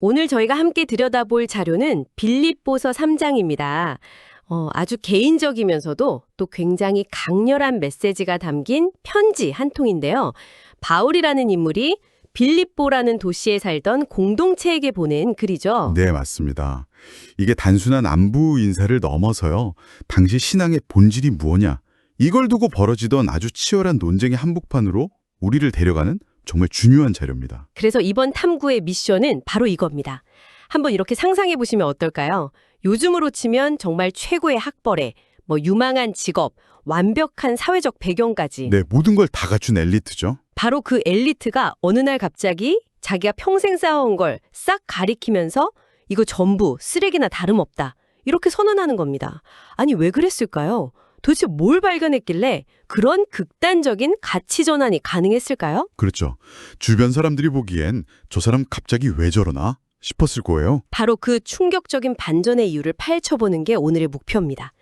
오늘 저희가 함께 들여다볼 자료는 빌립보서 3장입니다. 아주 개인적이면서도 또 굉장히 강렬한 메시지가 담긴 편지 한 통인데요. 바울이라는 인물이 빌립보라는 도시에 살던 공동체에게 보낸 글이죠. 네, 맞습니다. 이게 단순한 안부 인사를 넘어서요. 당시 신앙의 본질이 무엇냐? 이걸 두고 벌어지던 아주 치열한 논쟁의 한복판으로 우리를 데려가는 정말 중요한 자료입니다. 그래서 이번 탐구의 미션은 바로 이겁니다. 한번 이렇게 상상해 보시면 어떨까요? 요즘으로 치면 정말 최고의 학벌에 유망한 직업, 완벽한 사회적 배경까지 네, 모든 걸 다 갖춘 엘리트죠. 바로 그 엘리트가 어느 날 갑자기 자기가 평생 쌓아온 걸 싹 가리키면서 이거 전부 쓰레기나 다름없다. 이렇게 선언하는 겁니다. 아니 왜 그랬을까요? 도대체 뭘 발견했길래 그런 극단적인 가치 전환이 가능했을까요? 그렇죠. 주변 사람들이 보기엔 저 사람 갑자기 왜 저러나 싶었을 거예요. 바로 그 충격적인 반전의 이유를 파헤쳐보는 게 오늘의 목표입니다.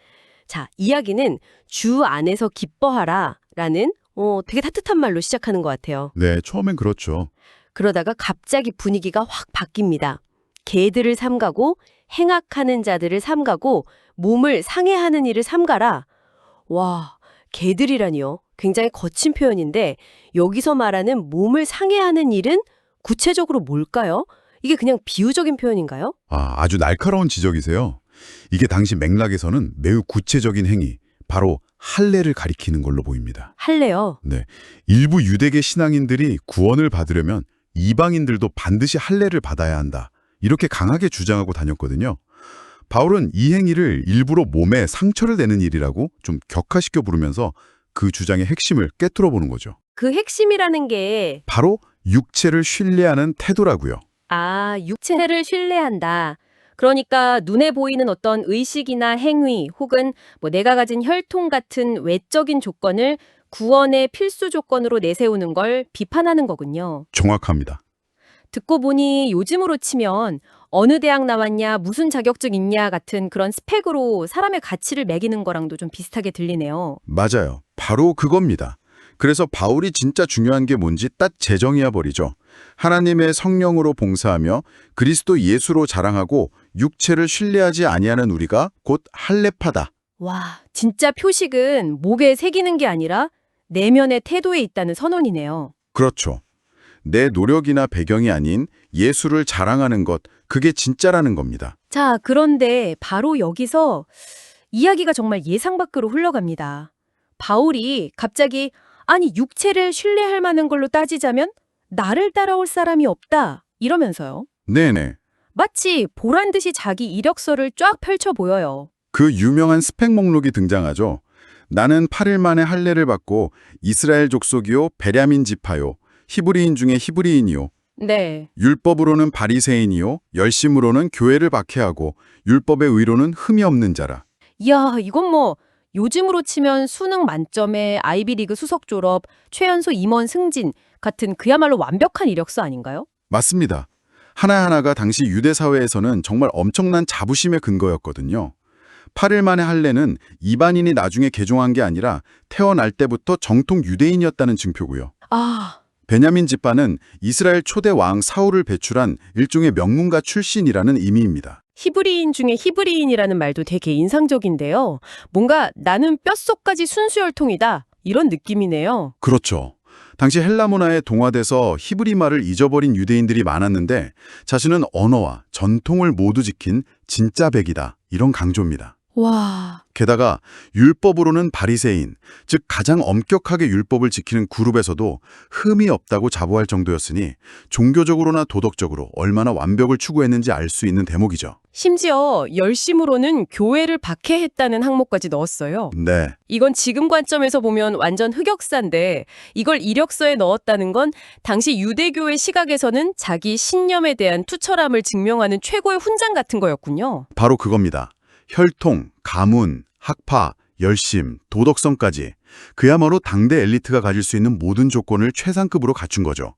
자, 이야기는 주 안에서 기뻐하라 라는 되게 따뜻한 말로 시작하는 것 같아요. 네, 처음엔 그렇죠. 그러다가 갑자기 분위기가 확 바뀝니다. 개들을 삼가고 행악하는 자들을 삼가고 몸을 상해하는 일을 삼가라. 와, 개들이라니요. 굉장히 거친 표현인데 여기서 말하는 몸을 상해하는 일은 구체적으로 뭘까요? 이게 그냥 비유적인 표현인가요? 아주 날카로운 지적이세요. 이게 당시 맥락에서는 매우 구체적인 행위, 바로 할례를 가리키는 걸로 보입니다. 할래요. 네, 일부 유대계 신앙인들이 구원을 받으려면 이방인들도 반드시 할례를 받아야 한다. 이렇게 강하게 주장하고 다녔거든요. 바울은 이 행위를 일부러 몸에 상처를 내는 일이라고 좀 격화시켜 부르면서 그 주장의 핵심을 꿰뚫어 보는 거죠. 그 핵심이라는 게 바로 육체를 신뢰하는 태도라고요. 육체를 신뢰한다. 그러니까 눈에 보이는 어떤 의식이나 행위 혹은 내가 가진 혈통 같은 외적인 조건을 구원의 필수 조건으로 내세우는 걸 비판하는 거군요. 정확합니다. 듣고 보니 요즘으로 치면 어느 대학 나왔냐, 무슨 자격증 있냐 같은 그런 스펙으로 사람의 가치를 매기는 거랑도 좀 비슷하게 들리네요. 맞아요. 바로 그겁니다. 그래서 바울이 진짜 중요한 게 뭔지 딱 재정의해 버리죠. 하나님의 성령으로 봉사하며 그리스도 예수로 자랑하고 육체를 신뢰하지 아니하는 우리가 곧 할례파다. 와, 진짜 표식은 목에 새기는 게 아니라 내면의 태도에 있다는 선언이네요. 그렇죠. 내 노력이나 배경이 아닌 예수를 자랑하는 것, 그게 진짜라는 겁니다. 자, 그런데 바로 여기서 이야기가 정말 예상 밖으로 흘러갑니다. 바울이 갑자기 육체를 신뢰할 만한 걸로 따지자면 나를 따라올 사람이 없다 이러면서요. 네네. 마치 보란 듯이 자기 이력서를 쫙 펼쳐 보여요. 그 유명한 스펙 목록이 등장하죠. 나는 8일 만에 할례를 받고 이스라엘 족속이요 베냐민 지파요. 히브리인 중에 히브리인이요. 네. 율법으로는 바리새인이요. 열심으로는 교회를 박해하고 율법의 의로는 흠이 없는 자라. 이야, 이건 요즘으로 치면 수능 만점에 아이비리그 수석 졸업, 최연소 임원 승진 같은 그야말로 완벽한 이력서 아닌가요? 맞습니다. 하나하나가 당시 유대 사회에서는 정말 엄청난 자부심의 근거였거든요. 8일 만에 할례는 이방인이 나중에 개종한 게 아니라 태어날 때부터 정통 유대인이었다는 증표고요. 베냐민 지파는 이스라엘 초대 왕 사울을 배출한 일종의 명문가 출신이라는 의미입니다. 히브리인 중에 히브리인이라는 말도 되게 인상적인데요. 뭔가 나는 뼛속까지 순수혈통이다. 이런 느낌이네요. 그렇죠. 당시 헬라 문화에 동화돼서 히브리 말을 잊어버린 유대인들이 많았는데 자신은 언어와 전통을 모두 지킨 진짜 백이다. 이런 강조입니다. 와, 게다가 율법으로는 바리새인, 즉 가장 엄격하게 율법을 지키는 그룹에서도 흠이 없다고 자부할 정도였으니 종교적으로나 도덕적으로 얼마나 완벽을 추구했는지 알 수 있는 대목이죠. 심지어 열심으로는 교회를 박해했다는 항목까지 넣었어요. 네, 이건 지금 관점에서 보면 완전 흑역사인데 이걸 이력서에 넣었다는 건 당시 유대교의 시각에서는 자기 신념에 대한 투철함을 증명하는 최고의 훈장 같은 거였군요. 바로 그겁니다. 혈통, 가문, 학파, 열심, 도덕성까지 그야말로 당대 엘리트가 가질 수 있는 모든 조건을 최상급으로 갖춘 거죠.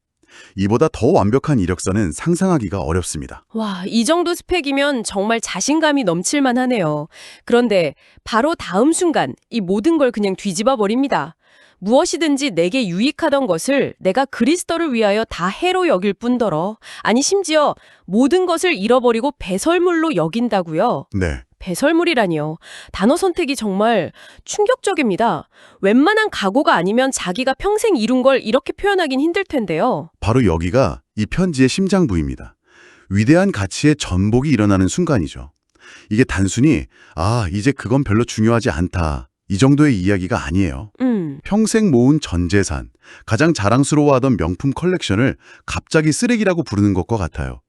이보다 더 완벽한 이력서는 상상하기가 어렵습니다. 와, 이 정도 스펙이면 정말 자신감이 넘칠 만하네요. 그런데 바로 다음 순간 이 모든 걸 그냥 뒤집어 버립니다. 무엇이든지 내게 유익하던 것을 내가 그리스도를 위하여 다 해로 여길 뿐더러, 아니 심지어 모든 것을 잃어버리고 배설물로 여긴다고요. 네. 배설물이라니요. 단어 선택이 정말 충격적입니다. 웬만한 각오가 아니면 자기가 평생 이룬 걸 이렇게 표현하긴 힘들 텐데요. 바로 여기가 이 편지의 심장부입니다. 위대한 가치의 전복이 일어나는 순간이죠. 이게 단순히 이제 그건 별로 중요하지 않다. 이 정도의 이야기가 아니에요. 평생 모은 전 재산, 가장 자랑스러워하던 명품 컬렉션을 갑자기 쓰레기라고 부르는 것과 같아요.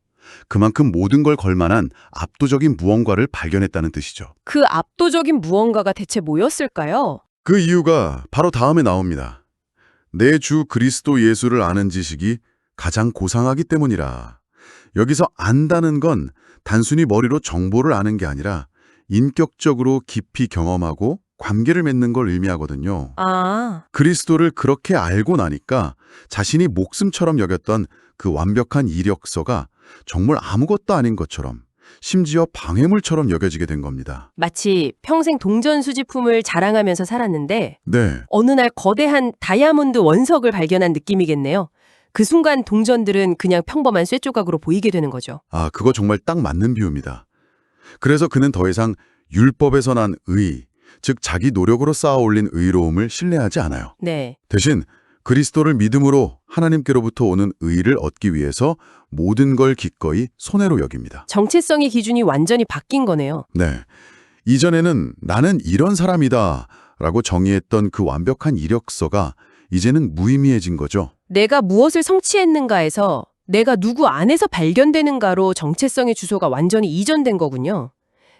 그만큼 모든 걸 걸만한 압도적인 무언가를 발견했다는 뜻이죠. 그 압도적인 무언가가 대체 뭐였을까요? 그 이유가 바로 다음에 나옵니다. 내 주 그리스도 예수를 아는 지식이 가장 고상하기 때문이라. 여기서 안다는 건 단순히 머리로 정보를 아는 게 아니라 인격적으로 깊이 경험하고 관계를 맺는 걸 의미하거든요. 그리스도를 그렇게 알고 나니까 자신이 목숨처럼 여겼던 그 완벽한 이력서가 정말 아무것도 아닌 것처럼, 심지어 방해물처럼 여겨지게 된 겁니다. 마치 평생 동전 수집품을 자랑하면서 살았는데 네, 어느 날 거대한 다이아몬드 원석을 발견한 느낌이겠네요. 그 순간 동전들은 그냥 평범한 쇠조각으로 보이게 되는 거죠. 그거 정말 딱 맞는 비유입니다. 그래서 그는 더 이상 율법에서 난 의, 즉 자기 노력으로 쌓아 올린 의로움을 신뢰하지 않아요. 네. 대신 그리스도를 믿음으로 하나님께로부터 오는 의를 얻기 위해서 모든 걸 기꺼이 손해로 여깁니다. 정체성의 기준이 완전히 바뀐 거네요. 네. 이전에는 나는 이런 사람이다 라고 정의했던 그 완벽한 이력서가 이제는 무의미해진 거죠. 내가 무엇을 성취했는가에서 내가 누구 안에서 발견되는가로 정체성의 주소가 완전히 이전된 거군요.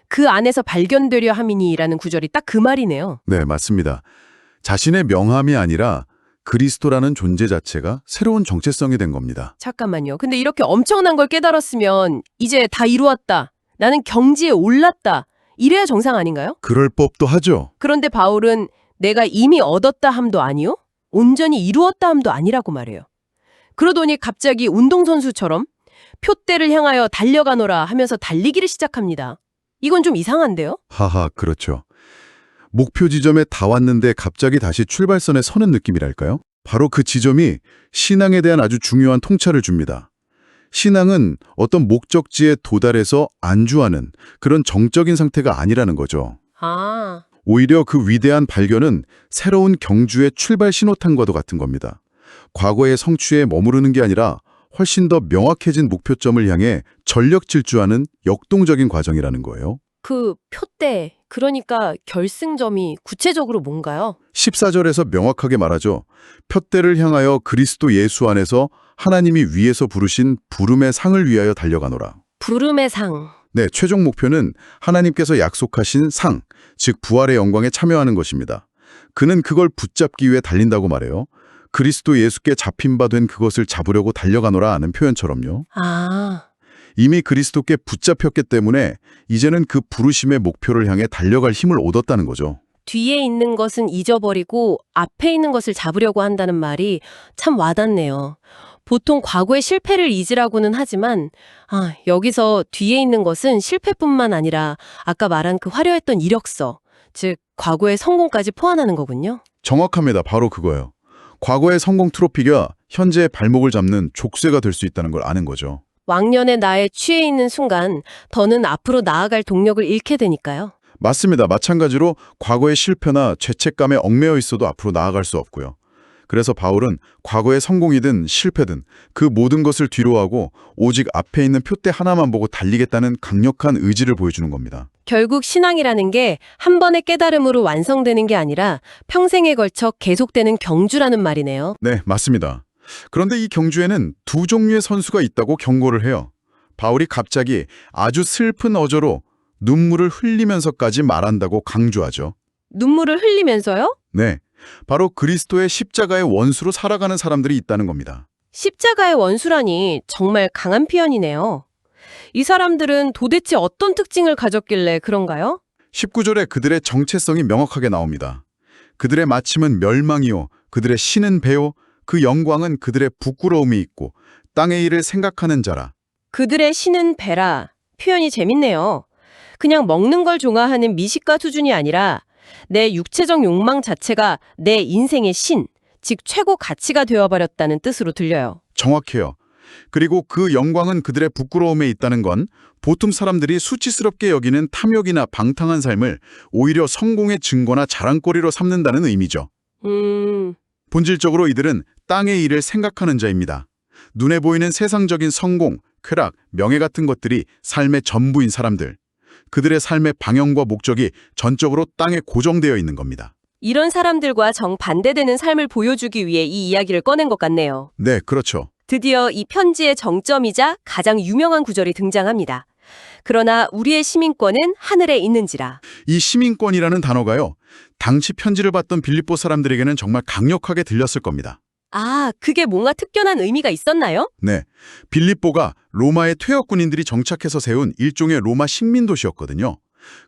그 안에서 발견되려 함이니라는 구절이 딱 그 말이네요. 네, 맞습니다. 자신의 명함이 아니라 그리스도라는 존재 자체가 새로운 정체성이 된 겁니다. 잠깐만요. 근데 이렇게 엄청난 걸 깨달았으면 이제 다 이루었다. 나는 경지에 올랐다. 이래야 정상 아닌가요? 그럴 법도 하죠. 그런데 바울은 내가 이미 얻었다 함도 아니요? 온전히 이루었다 함도 아니라고 말해요. 그러더니 갑자기 운동선수처럼 표대를 향하여 달려가노라 하면서 달리기를 시작합니다. 이건 좀 이상한데요? 하하, 그렇죠. 목표 지점에 다 왔는데 갑자기 다시 출발선에 서는 느낌이랄까요? 바로 그 지점이 신앙에 대한 아주 중요한 통찰을 줍니다. 신앙은 어떤 목적지에 도달해서 안주하는 그런 정적인 상태가 아니라는 거죠. 오히려 그 위대한 발견은 새로운 경주의 출발 신호탄과도 같은 겁니다. 과거의 성취에 머무르는 게 아니라 훨씬 더 명확해진 목표점을 향해 전력 질주하는 역동적인 과정이라는 거예요. 그 표대, 그러니까 결승점이 구체적으로 뭔가요? 14절에서 명확하게 말하죠. 표대를 향하여 그리스도 예수 안에서 하나님이 위에서 부르신 부름의 상을 위하여 달려가노라. 부름의 상. 네, 최종 목표는 하나님께서 약속하신 상, 즉 부활의 영광에 참여하는 것입니다. 그는 그걸 붙잡기 위해 달린다고 말해요. 그리스도 예수께 잡힌 바 된 그것을 잡으려고 달려가노라 하는 표현처럼요. 이미 그리스도께 붙잡혔기 때문에 이제는 그 부르심의 목표를 향해 달려갈 힘을 얻었다는 거죠. 뒤에 있는 것은 잊어버리고 앞에 있는 것을 잡으려고 한다는 말이 참 와닿네요. 보통 과거의 실패를 잊으라고는 하지만 여기서 뒤에 있는 것은 실패뿐만 아니라 아까 말한 그 화려했던 이력서, 즉 과거의 성공까지 포함하는 거군요. 정확합니다. 바로 그거예요. 과거의 성공 트로피가 현재의 발목을 잡는 족쇄가 될 수 있다는 걸 아는 거죠. 왕년의 나에 취해 있는 순간 더는 앞으로 나아갈 동력을 잃게 되니까요. 맞습니다. 마찬가지로 과거의 실패나 죄책감에 얽매여 있어도 앞으로 나아갈 수 없고요. 그래서 바울은 과거의 성공이든 실패든 그 모든 것을 뒤로하고 오직 앞에 있는 표대 하나만 보고 달리겠다는 강력한 의지를 보여주는 겁니다. 결국 신앙이라는 게 한 번의 깨달음으로 완성되는 게 아니라 평생에 걸쳐 계속되는 경주라는 말이네요. 네, 맞습니다. 그런데 이 경주에는 두 종류의 선수가 있다고 경고를 해요. 바울이 갑자기 아주 슬픈 어조로 눈물을 흘리면서까지 말한다고 강조하죠. 눈물을 흘리면서요? 네, 바로 그리스도의 십자가의 원수로 살아가는 사람들이 있다는 겁니다. 십자가의 원수라니 정말 강한 표현이네요. 이 사람들은 도대체 어떤 특징을 가졌길래 그런가요? 19절에 그들의 정체성이 명확하게 나옵니다. 그들의 마침은 멸망이요, 그들의 신은 배요, 그 영광은 그들의 부끄러움이 있고 땅의 일을 생각하는 자라. 그들의 신은 배라. 표현이 재밌네요. 그냥 먹는 걸 좋아하는 미식가 수준이 아니라 내 육체적 욕망 자체가 내 인생의 신, 즉 최고 가치가 되어버렸다는 뜻으로 들려요. 정확해요. 그리고 그 영광은 그들의 부끄러움에 있다는 건 보통 사람들이 수치스럽게 여기는 탐욕이나 방탕한 삶을 오히려 성공의 증거나 자랑거리로 삼는다는 의미죠. 본질적으로 이들은 땅의 일을 생각하는 자입니다. 눈에 보이는 세상적인 성공, 쾌락, 명예 같은 것들이 삶의 전부인 사람들. 그들의 삶의 방향과 목적이 전적으로 땅에 고정되어 있는 겁니다. 이런 사람들과 정반대되는 삶을 보여주기 위해 이 이야기를 꺼낸 것 같네요. 네, 그렇죠. 드디어 이 편지의 정점이자 가장 유명한 구절이 등장합니다. 그러나 우리의 시민권은 하늘에 있는지라. 이 시민권이라는 단어가요, 당시 편지를 받던 빌립보 사람들에게는 정말 강력하게 들렸을 겁니다. 아, 그게 뭔가 특별한 의미가 있었나요? 네, 빌립보가 로마의 퇴역 군인들이 정착해서 세운 일종의 로마 식민 도시였거든요.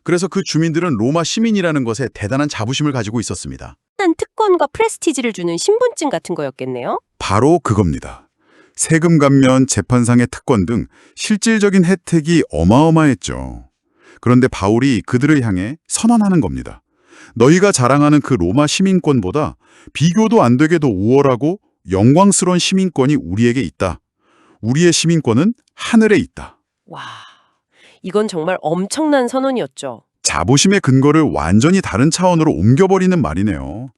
그래서 그 주민들은 로마 시민이라는 것에 대단한 자부심을 가지고 있었습니다. 한 특권과 프레스티지를 주는 신분증 같은 거였겠네요? 바로 그겁니다. 세금 감면, 재판상의 특권 등 실질적인 혜택이 어마어마했죠. 그런데 바울이 그들을 향해 선언하는 겁니다. 너희가 자랑하는 그 로마 시민권보다 비교도 안 되게도 우월하고 영광스러운 시민권이 우리에게 있다. 우리의 시민권은 하늘에 있다. 와, 이건 정말 엄청난 선언이었죠. 자부심의 근거를 완전히 다른 차원으로 옮겨버리는 말이네요.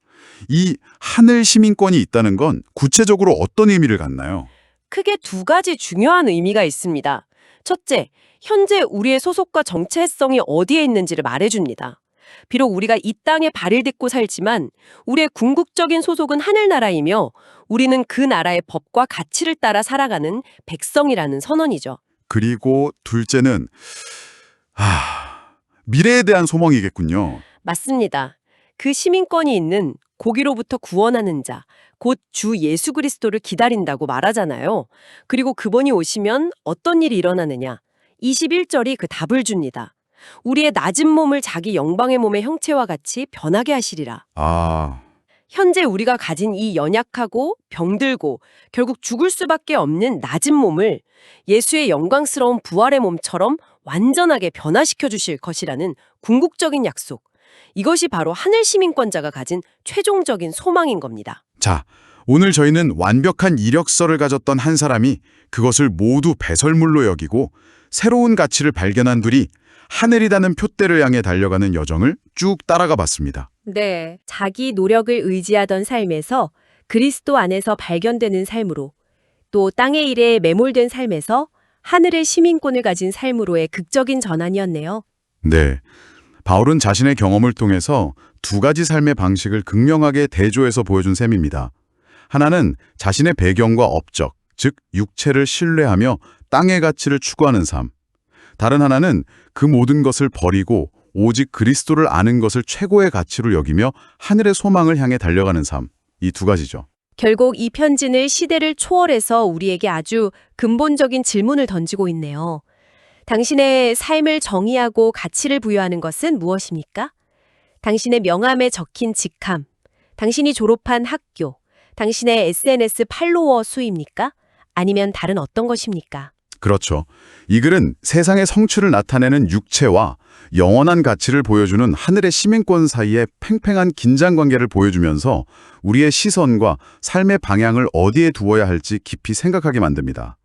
이 하늘 시민권이 있다는 건 구체적으로 어떤 의미를 갖나요? 크게 두 가지 중요한 의미가 있습니다. 첫째, 현재 우리의 소속과 정체성이 어디에 있는지를 말해줍니다. 비록 우리가 이 땅에 발을 딛고 살지만 우리의 궁극적인 소속은 하늘나라이며 우리는 그 나라의 법과 가치를 따라 살아가는 백성이라는 선언이죠. 그리고 둘째는 미래에 대한 소망이겠군요. 맞습니다. 그 시민권이 있는 고기로부터 구원하는 자, 곧 주 예수 그리스도를 기다린다고 말하잖아요. 그리고 그분이 오시면 어떤 일이 일어나느냐? 21절이 그 답을 줍니다. 우리의 낮은 몸을 자기 영광의 몸의 형체와 같이 변하게 하시리라. 현재 우리가 가진 이 연약하고 병들고 결국 죽을 수밖에 없는 낮은 몸을 예수의 영광스러운 부활의 몸처럼 완전하게 변화시켜 주실 것이라는 궁극적인 약속. 이것이 바로 하늘 시민권자가 가진 최종적인 소망인 겁니다. 자, 오늘 저희는 완벽한 이력서를 가졌던 한 사람이 그것을 모두 배설물로 여기고 새로운 가치를 발견한 둘이 하늘이라는 표대를 향해 달려가는 여정을 쭉 따라가 봤습니다. 네, 자기 노력을 의지하던 삶에서 그리스도 안에서 발견되는 삶으로, 또 땅의 일에 매몰된 삶에서 하늘의 시민권을 가진 삶으로의 극적인 전환이었네요. 네, 바울은 자신의 경험을 통해서 두 가지 삶의 방식을 극명하게 대조해서 보여준 셈입니다. 하나는 자신의 배경과 업적, 즉 육체를 신뢰하며 땅의 가치를 추구하는 삶. 다른 하나는 그 모든 것을 버리고 오직 그리스도를 아는 것을 최고의 가치로 여기며 하늘의 소망을 향해 달려가는 삶. 이 두 가지죠. 결국 이 편지는 시대를 초월해서 우리에게 아주 근본적인 질문을 던지고 있네요. 당신의 삶을 정의하고 가치를 부여하는 것은 무엇입니까? 당신의 명함에 적힌 직함, 당신이 졸업한 학교, 당신의 SNS 팔로워 수입니까? 아니면 다른 어떤 것입니까? 그렇죠. 이 글은 세상의 성취를 나타내는 육체와 영원한 가치를 보여주는 하늘의 시민권 사이의 팽팽한 긴장관계를 보여주면서 우리의 시선과 삶의 방향을 어디에 두어야 할지 깊이 생각하게 만듭니다.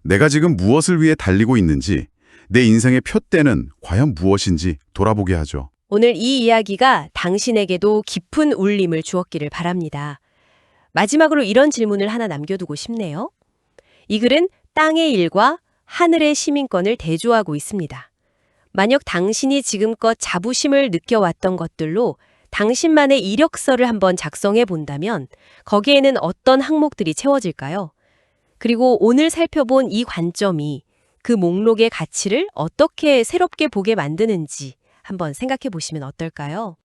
내가 지금 무엇을 위해 달리고 있는지, 내 인생의 표대는 과연 무엇인지 돌아보게 하죠. 오늘 이 이야기가 당신에게도 깊은 울림을 주었기를 바랍니다. 마지막으로 이런 질문을 하나 남겨두고 싶네요. 이 글은 땅의 일과 하늘의 시민권을 대조하고 있습니다. 만약 당신이 지금껏 자부심을 느껴왔던 것들로 당신만의 이력서를 한번 작성해 본다면 거기에는 어떤 항목들이 채워질까요? 그리고 오늘 살펴본 이 관점이 그 목록의 가치를 어떻게 새롭게 보게 만드는지 한번 생각해 보시면 어떨까요?